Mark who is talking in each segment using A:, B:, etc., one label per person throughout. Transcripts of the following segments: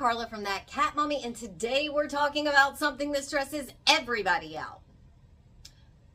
A: Carla from That Cat Mommy, and today we're talking about something that stresses everybody out.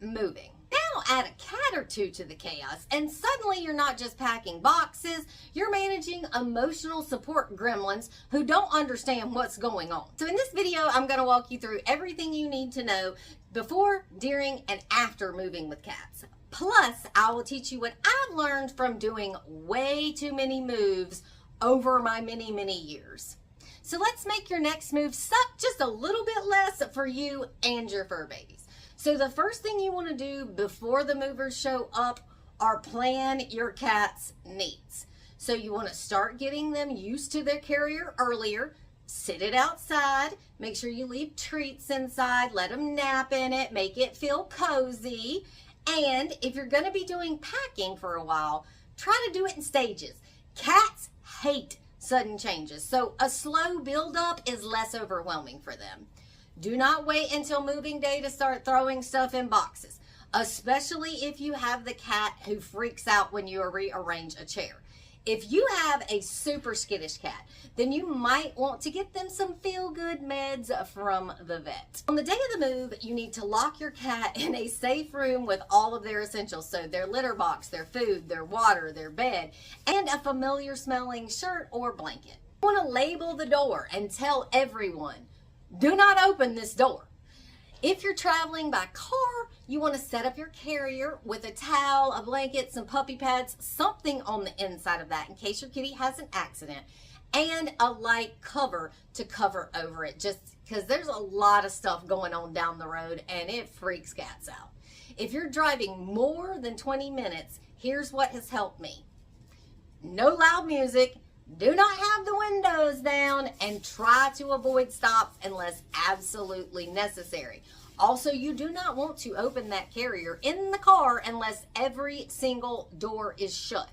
A: Moving. Now add a cat or two to the chaos, and suddenly you're not just packing boxes, you're managing emotional support gremlins who don't understand what's going on. So in this video, I'm going to walk you through everything you need to know before, during, and after moving with cats. Plus, I will teach you what I've learned from doing way too many moves over my many years. So let's make your next move suck just a little bit less for you and your fur babies. So the first thing you want to do before the movers show up are plan your cat's needs. So you want to start getting them used to their carrier earlier. Sit it outside. Make sure you leave treats inside. Let them nap in it. Make it feel cozy. And if you're going to be doing packing for a while, try to do it in stages. Cats hate sudden changes, so a slow build-up is less overwhelming for them. Do not wait until moving day to start throwing stuff in boxes, especially if you have the cat who freaks out when you rearrange a chair. If you have a super skittish cat, then you might want to get them some feel-good meds from the vet. On the day of the move, you need to lock your cat in a safe room with all of their essentials. So their litter box, their food, their water, their bed, and a familiar smelling shirt or blanket. You want to label the door and tell everyone, do not open this door. If you're traveling by car, you want to set up your carrier with a towel, a blanket, some puppy pads, something on the inside of that in case your kitty has an accident, and a light cover to cover over it, just because there's a lot of stuff going on down the road and it freaks cats out. If you're driving more than 20 minutes, here's what has helped me. No loud music. Do not have the windows down, and try to avoid stops unless absolutely necessary. Also, you do not want to open that carrier in the car unless every single door is shut.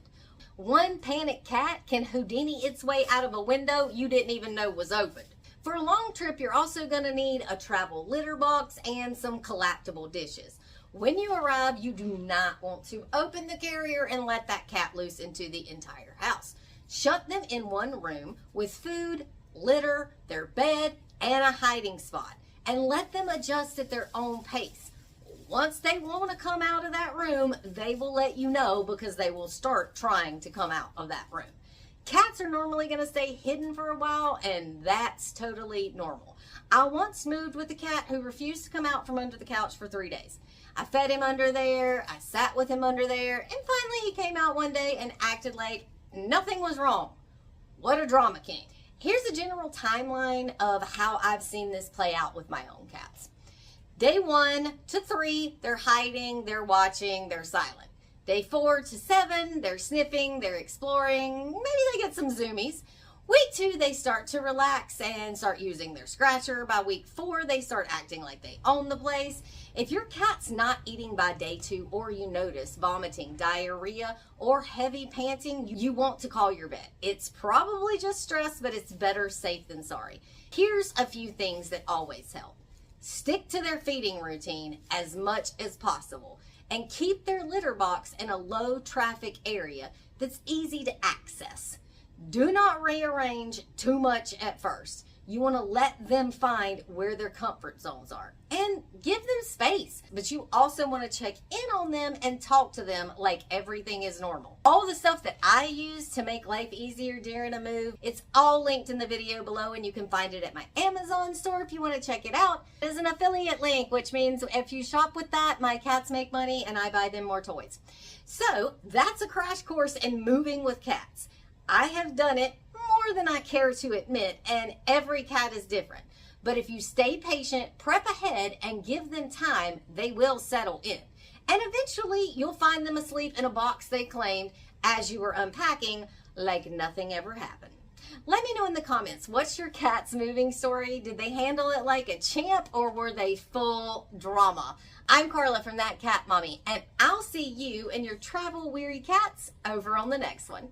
A: One panicked cat can Houdini its way out of a window you didn't even know was opened. For a long trip, you're also going to need a travel litter box and some collapsible dishes. When you arrive, you do not want to open the carrier and let that cat loose into the entire house. Shut them in one room with food, litter, their bed, and a hiding spot, and let them adjust at their own pace. Once they want to come out of that room, they will let you know because they will start trying to come out of that room. Cats are normally going to stay hidden for a while, and that's totally normal. I once moved with a cat who refused to come out from under the couch for 3 days. I fed him under there, I sat with him under there, and finally he came out one day and acted like nothing was wrong. What a drama king. Here's a general timeline of how I've seen this play out with my own cats. Day 1 to 3, they're hiding, they're watching, they're silent. Day 4 to 7, they're sniffing, they're exploring, maybe they get some zoomies. Week 2, they start to relax and start using their scratcher. By week 4, they start acting like they own the place. If your cat's not eating by day 2, or you notice vomiting, diarrhea, or heavy panting, you want to call your vet. It's probably just stress, but it's better safe than sorry. Here's a few things that always help. Stick to their feeding routine as much as possible, and keep their litter box in a low traffic area that's easy to access. Do not rearrange too much at first. You want to let them find where their comfort zones are and give them space. But you also want to check in on them and talk to them like everything is normal. All the stuff that I use to make life easier during a move, it's all linked in the video below, and you can find it at my Amazon store if you want to check it out. There's an affiliate link, which means if you shop with that, my cats make money and I buy them more toys. So that's a crash course in moving with cats. I have done it more than I care to admit, and every cat is different. But if you stay patient, prep ahead, and give them time, they will settle in. And eventually, you'll find them asleep in a box they claimed as you were unpacking like nothing ever happened. Let me know in the comments, what's your cat's moving story? Did they handle it like a champ, or were they full drama? I'm Carla from That Cat Mommy, and I'll see you and your travel-weary cats over on the next one.